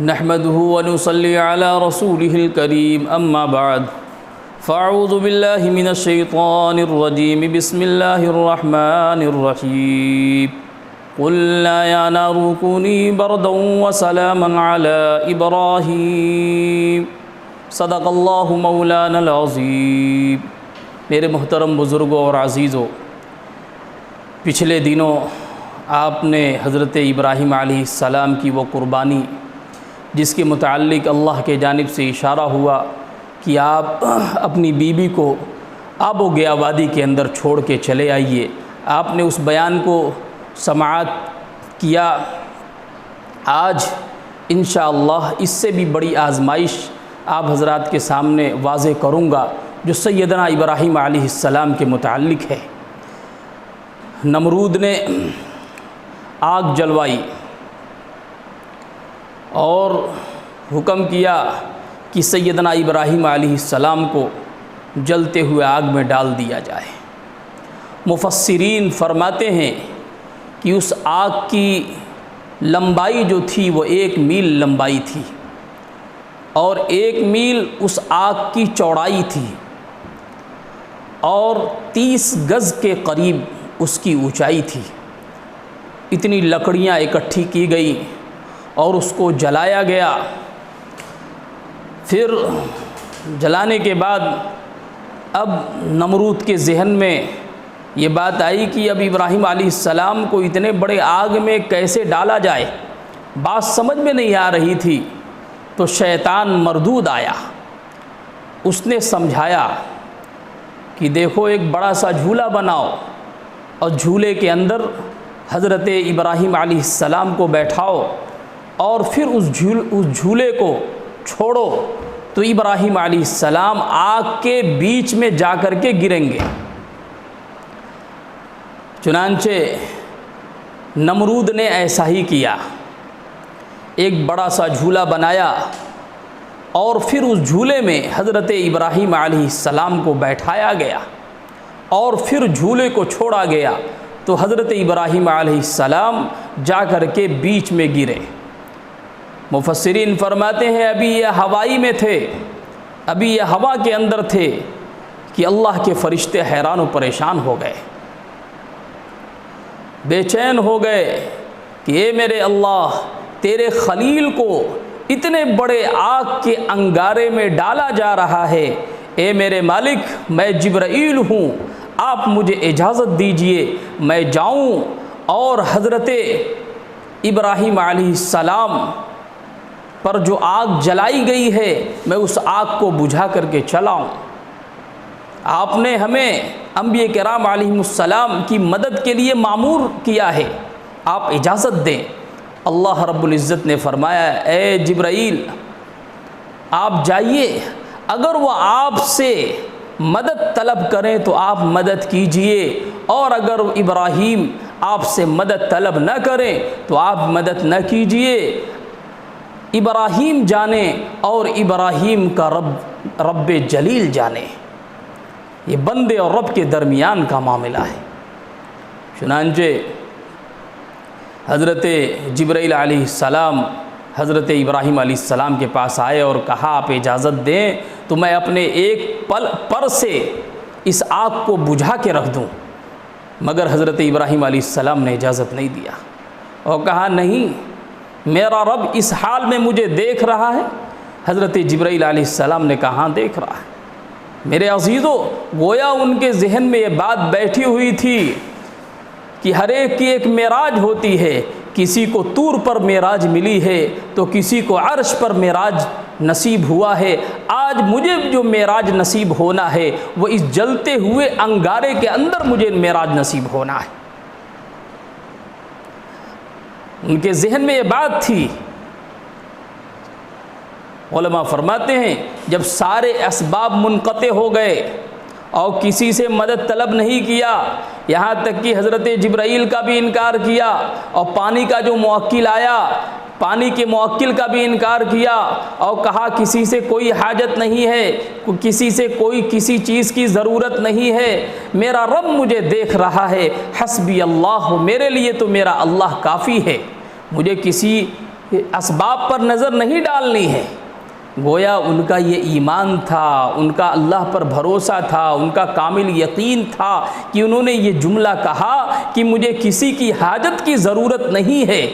نحمده ونصلي على رسوله الكريم أما بعد فأعوذ بالله من الشيطان الرجيم بسم الله الرحمن الرحيم قلنا يا نار كوني بردا وسلاما على إبراهيم صدق اللہ مولانا العظیم۔ میرے محترم بزرگوں اور عزیزوں، پچھلے دنوں آپ نے حضرت ابراہیم علیہ السلام کی وہ قربانی جس کے متعلق اللہ کے جانب سے اشارہ ہوا کہ آپ اپنی بیوی کو آب و گیا وادی کے اندر چھوڑ کے چلے آئیے، آپ نے اس بیان کو سماعت کیا۔ آج انشاءاللہ اس سے بھی بڑی آزمائش آپ حضرات کے سامنے واضح کروں گا جو سیدنا ابراہیم علیہ السلام کے متعلق ہے۔ نمرود نے آگ جلوائی اور حکم کیا کہ سیدنا ابراہیم علیہ السلام کو جلتے ہوئے آگ میں ڈال دیا جائے۔ مفسرین فرماتے ہیں کہ اس آگ کی لمبائی جو تھی وہ 1 میل لمبائی تھی اور 1 میل اس آگ کی چوڑائی تھی اور 30 گز کے قریب اس کی اونچائی تھی۔ اتنی لکڑیاں اکٹھی کی گئی اور اس کو جلایا گیا۔ پھر جلانے کے بعد اب نمرود کے ذہن میں یہ بات آئی کہ اب ابراہیم علیہ السلام کو اتنے بڑے آگ میں کیسے ڈالا جائے، بات سمجھ میں نہیں آ رہی تھی۔ تو شیطان مردود آیا، اس نے سمجھایا کہ دیکھو ایک بڑا سا جھولا بناؤ اور جھولے کے اندر حضرت ابراہیم علیہ السلام کو بیٹھاؤ اور پھر اس جھولے کو چھوڑو تو ابراہیم علیہ السلام آگ کے بیچ میں جا کر کے گریں گے۔ چنانچہ نمرود نے ایسا ہی کیا، ایک بڑا سا جھولا بنایا اور پھر اس جھولے میں حضرت ابراہیم علیہ السلام کو بیٹھایا گیا اور پھر جھولے کو چھوڑا گیا تو حضرت ابراہیم علیہ السلام جا کر کے بیچ میں گرے۔ مفسرین فرماتے ہیں ابھی یہ ہوائی میں تھے، ابھی یہ ہوا کے اندر تھے کہ اللہ کے فرشتے حیران و پریشان ہو گئے، بے چین ہو گئے کہ اے میرے اللہ، تیرے خلیل کو اتنے بڑے آگ کے انگارے میں ڈالا جا رہا ہے، اے میرے مالک میں جبرائیل ہوں، آپ مجھے اجازت دیجئے میں جاؤں اور حضرت ابراہیم علیہ السلام پر جو آگ جلائی گئی ہے میں اس آگ کو بجھا کر کے چلاؤں۔ آپ نے ہمیں انبیاء کرام علیہم السلام کی مدد کے لیے مامور کیا ہے، آپ اجازت دیں۔ اللہ رب العزت نے فرمایا اے جبرائیل آپ جائیے، اگر وہ آپ سے مدد طلب کریں تو آپ مدد کیجئے اور اگر ابراہیم آپ سے مدد طلب نہ کریں تو آپ مدد نہ کیجئے۔ ابراہیم جانے اور ابراہیم کا رب جلیل جانے، یہ بندے اور رب کے درمیان کا معاملہ ہے۔ چنانچہ حضرت جبرائیل علیہ السلام حضرت ابراہیم علیہ السلام کے پاس آئے اور کہا آپ اجازت دیں تو میں اپنے ایک پر سے اس آگ کو بجھا کے رکھ دوں، مگر حضرت ابراہیم علیہ السلام نے اجازت نہیں دیا اور کہا نہیں، میرا رب اس حال میں مجھے دیکھ رہا ہے۔ حضرت جبرائیل علیہ السلام نے کہا دیکھ رہا ہے۔ میرے عزیزوں، گویا ان کے ذہن میں یہ بات بیٹھی ہوئی تھی کہ ہر ایک کی ایک معراج ہوتی ہے، کسی کو طور پر معراج ملی ہے تو کسی کو عرش پر معراج نصیب ہوا ہے۔ آج مجھے جو معراج نصیب ہونا ہے وہ اس جلتے ہوئے انگارے کے اندر مجھے معراج نصیب ہونا ہے۔ ان کے ذہن میں یہ بات تھی۔ علماء فرماتے ہیں جب سارے اسباب منقطع ہو گئے اور کسی سے مدد طلب نہیں کیا، یہاں تک کہ حضرت جبرائیل کا بھی انکار کیا اور پانی کا جو موکل آیا پانی کے موکل کا بھی انکار کیا اور کہا کسی سے کوئی حاجت نہیں ہے، کسی سے کوئی کسی چیز کی ضرورت نہیں ہے، میرا رب مجھے دیکھ رہا ہے، حسبی اللہ، میرے لیے تو میرا اللہ کافی ہے، مجھے کسی اسباب پر نظر نہیں ڈالنی ہے۔ گویا ان کا یہ ایمان تھا، ان کا اللہ پر بھروسہ تھا، ان کا کامل یقین تھا کہ انہوں نے یہ جملہ کہا کہ مجھے کسی کی حاجت کی ضرورت نہیں ہے۔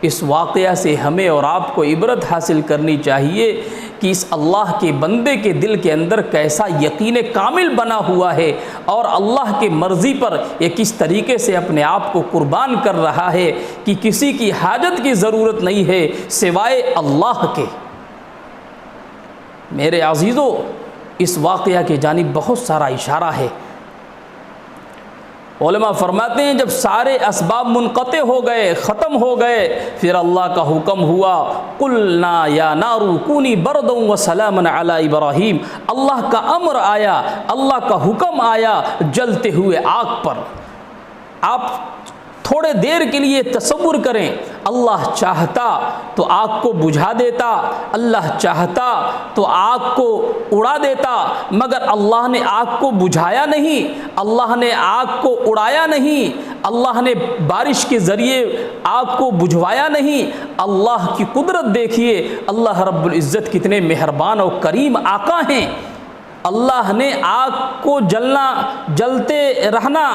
اس واقعہ سے ہمیں اور آپ کو عبرت حاصل کرنی چاہیے کہ اس اللہ کے بندے کے دل کے اندر کیسا یقین کامل بنا ہوا ہے، اور اللہ کی مرضی پر یہ کس طریقے سے اپنے آپ کو قربان کر رہا ہے کہ کسی کی حاجت کی ضرورت نہیں ہے سوائے اللہ کے۔ میرے عزیزو، اس واقعہ کی جانب بہت سارا اشارہ ہے۔ علماء فرماتے ہیں جب سارے اسباب منقطع ہو گئے، ختم ہو گئے، پھر اللہ کا حکم ہوا قلنا یا نار کونی بردا وسلاما علی ابراہیم۔ اللہ کا امر آیا، اللہ کا حکم آیا جلتے ہوئے آگ پر۔ آپ تھوڑے دیر کے لیے تصور کریں، اللہ چاہتا تو آگ کو بجھا دیتا، اللہ چاہتا تو آگ کو اڑا دیتا، مگر اللہ نے آگ کو بجھایا نہیں، اللہ نے آگ کو اڑایا نہیں، اللہ نے بارش کے ذریعے آگ کو بجھوایا نہیں۔ اللہ کی قدرت دیکھیے، اللہ رب العزت کتنے مہربان اور کریم آقا ہیں۔ اللہ نے آگ کو جلتے رہنا،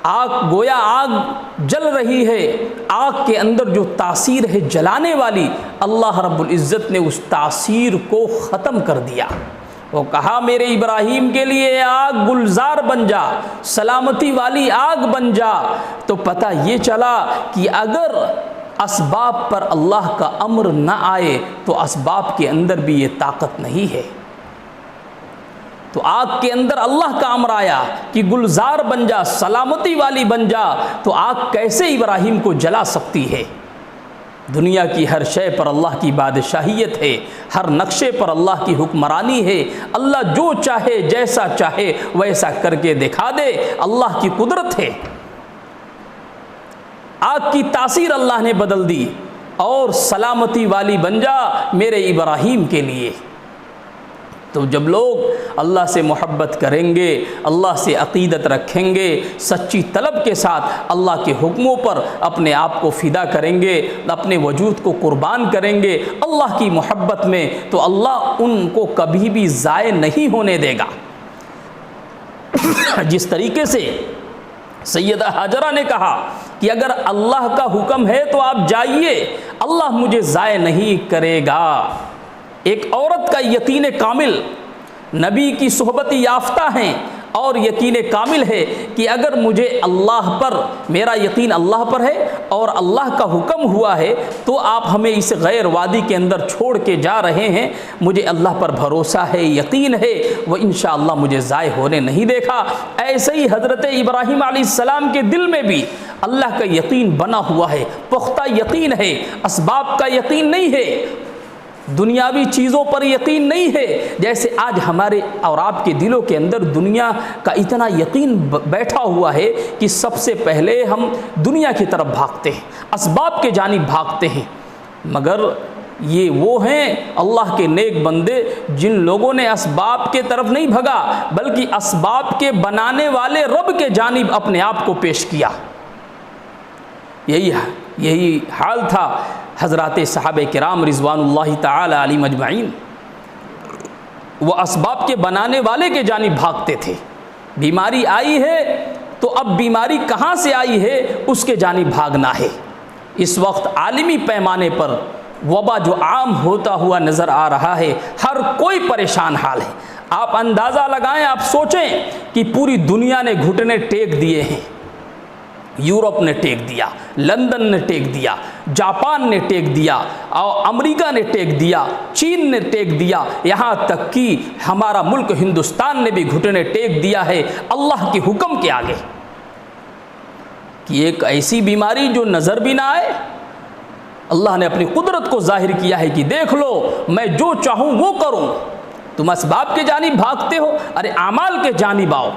آگ گویا آگ جل رہی ہے، آگ کے اندر جو تاثیر ہے جلانے والی، اللہ رب العزت نے اس تاثیر کو ختم کر دیا۔ وہ کہا میرے ابراہیم کے لیے آگ گلزار بن جا، سلامتی والی آگ بن جا۔ تو پتہ یہ چلا کہ اگر اسباب پر اللہ کا امر نہ آئے تو اسباب کے اندر بھی یہ طاقت نہیں ہے۔ تو آگ کے اندر اللہ کا امر آیا کہ گلزار بن جا، سلامتی والی بن جا، تو آگ کیسے ابراہیم کو جلا سکتی ہے؟ دنیا کی ہر شے پر اللہ کی بادشاہیت ہے، ہر نقشے پر اللہ کی حکمرانی ہے۔ اللہ جو چاہے جیسا چاہے ویسا کر کے دکھا دے، اللہ کی قدرت ہے۔ آگ کی تاثیر اللہ نے بدل دی اور سلامتی والی بن جا میرے ابراہیم کے لیے۔ تو جب لوگ اللہ سے محبت کریں گے، اللہ سے عقیدت رکھیں گے، سچی طلب کے ساتھ اللہ کے حکموں پر اپنے آپ کو فدا کریں گے، اپنے وجود کو قربان کریں گے اللہ کی محبت میں، تو اللہ ان کو کبھی بھی ضائع نہیں ہونے دے گا۔ جس طریقے سے سیدہ ہاجرہ نے کہا کہ اگر اللہ کا حکم ہے تو آپ جائیے، اللہ مجھے ضائع نہیں کرے گا۔ ایک عورت کا یقین کامل، نبی کی صحبت یافتہ ہیں اور یقین کامل ہے کہ اگر مجھے اللہ پر، میرا یقین اللہ پر ہے اور اللہ کا حکم ہوا ہے تو آپ ہمیں اس غیر وادی کے اندر چھوڑ کے جا رہے ہیں، مجھے اللہ پر بھروسہ ہے، یقین ہے، وہ انشاءاللہ مجھے ضائع ہونے نہیں دیکھا۔ ایسے ہی حضرت ابراہیم علیہ السلام کے دل میں بھی اللہ کا یقین بنا ہوا ہے، پختہ یقین ہے، اسباب کا یقین نہیں ہے، دنیاوی چیزوں پر یقین نہیں ہے۔ جیسے آج ہمارے اور آپ کے دلوں کے اندر دنیا کا اتنا یقین بیٹھا ہوا ہے کہ سب سے پہلے ہم دنیا کی طرف بھاگتے ہیں، اسباب کے جانب بھاگتے ہیں، مگر یہ وہ ہیں اللہ کے نیک بندے جن لوگوں نے اسباب کے طرف نہیں بھگا بلکہ اسباب کے بنانے والے رب کے جانب اپنے آپ کو پیش کیا۔ یہی حال تھا حضرات صحابہ کرام رضوان اللہ تعالی علیہم اجمعین۔ وہ اسباب کے بنانے والے کے جانب بھاگتے تھے۔ بیماری آئی ہے تو اب بیماری کہاں سے آئی ہے اس کے جانب بھاگنا ہے۔ اس وقت عالمی پیمانے پر وبا جو عام ہوتا ہوا نظر آ رہا ہے، ہر کوئی پریشان حال ہے۔ آپ اندازہ لگائیں، آپ سوچیں کہ پوری دنیا نے گھٹنے ٹیک دیے ہیں۔ یورپ نے ٹیک دیا، لندن نے ٹیک دیا، جاپان نے ٹیک دیا، اور امریکہ نے ٹیک دیا، چین نے ٹیک دیا، یہاں تک کہ ہمارا ملک ہندوستان نے بھی گھٹنے ٹیک دیا ہے اللہ کے حکم کے آگے کہ ایک ایسی بیماری جو نظر بھی نہ آئے، اللہ نے اپنی قدرت کو ظاہر کیا ہے کہ دیکھ لو میں جو چاہوں وہ کروں۔ تم اسباب کے جانب بھاگتے ہو، ارے اعمال کے جانب آؤ۔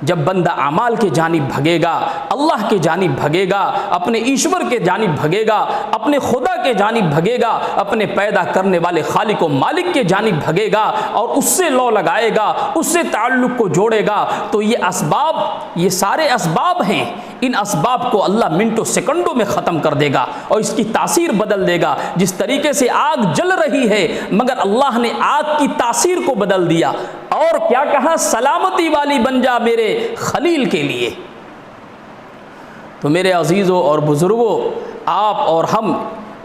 جب بندہ اعمال کے جانب بھگے گا، اللہ کے جانب بھگے گا، اپنے ایشور کے جانب بھگے گا، اپنے خدا کے جانب بھگے گا، اپنے پیدا کرنے والے خالق و مالک کے جانب بھگے گا اور اس سے لو لگائے گا، اس سے تعلق کو جوڑے گا، تو یہ اسباب، یہ سارے اسباب ہیں، ان اسباب کو اللہ منٹوں سیکنڈوں میں ختم کر دے گا اور اس کی تاثیر بدل دے گا۔ جس طریقے سے آگ جل رہی ہے مگر اللہ نے آگ کی تاثیر کو بدل دیا، اور کیا کہا، سلامتی والی بن جا میرے خلیل کے لیے۔ تو میرے عزیزوں اور بزرگوں، آپ اور ہم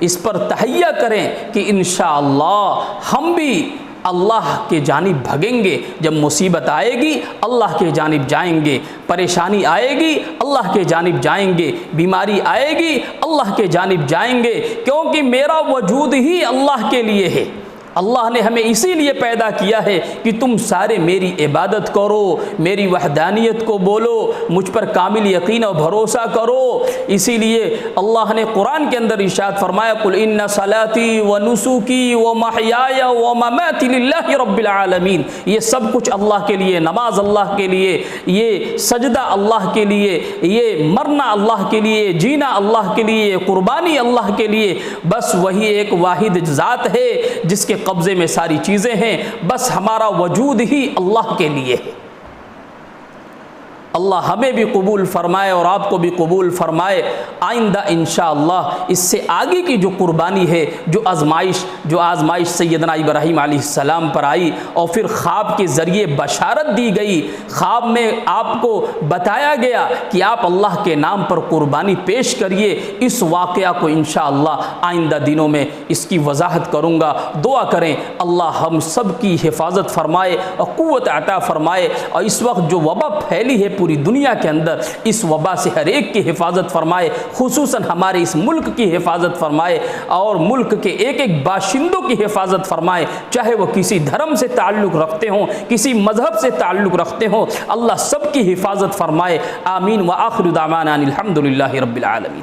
اس پر تہیہ کریں کہ انشاءاللہ ہم بھی اللہ کے جانب بھگیں گے۔ جب مصیبت آئے گی اللہ کے جانب جائیں گے، پریشانی آئے گی اللہ کے جانب جائیں گے، بیماری آئے گی اللہ کے جانب جائیں گے، کیونکہ میرا وجود ہی اللہ کے لیے ہے۔ اللہ نے ہمیں اسی لیے پیدا کیا ہے کہ تم سارے میری عبادت کرو، میری وحدانیت کو بولو، مجھ پر کامل یقین اور بھروسہ کرو۔ اسی لیے اللہ نے قرآن کے اندر ارشاد فرمایا، قل ان صلاتی و نسکی و محیای و مماتی للہ رب العالمین۔ یہ سب کچھ اللہ کے لیے، نماز اللہ کے لیے، یہ سجدہ اللہ کے لیے، یہ مرنا اللہ کے لیے، جینا اللہ کے لیے، قربانی اللہ کے لیے۔ بس وہی ایک واحد ذات ہے جس کے قبضے میں ساری چیزیں ہیں، بس ہمارا وجود ہی اللہ کے لیے ہے۔ اللہ ہمیں بھی قبول فرمائے اور آپ کو بھی قبول فرمائے۔ آئندہ انشاءاللہ اس سے آگے کی جو قربانی ہے، جو آزمائش سیدنا ابراہیم علیہ السلام پر آئی اور پھر خواب کے ذریعے بشارت دی گئی، خواب میں آپ کو بتایا گیا کہ آپ اللہ کے نام پر قربانی پیش کریے، اس واقعہ کو انشاءاللہ آئندہ دنوں میں اس کی وضاحت کروں گا۔ دعا کریں اللہ ہم سب کی حفاظت فرمائے اور قوت عطا فرمائے، اور اس وقت جو وبا پھیلی ہے پوری دنیا کے اندر، اس وبا سے ہر ایک کی حفاظت فرمائے، خصوصاً ہمارے اس ملک کی حفاظت فرمائے اور ملک کے ایک ایک باشندوں کی حفاظت فرمائے، چاہے وہ کسی دھرم سے تعلق رکھتے ہوں، کسی مذہب سے تعلق رکھتے ہوں، اللہ سب کی حفاظت فرمائے۔ آمین۔ وآخر دعوانا الحمدللہ رب العالمین۔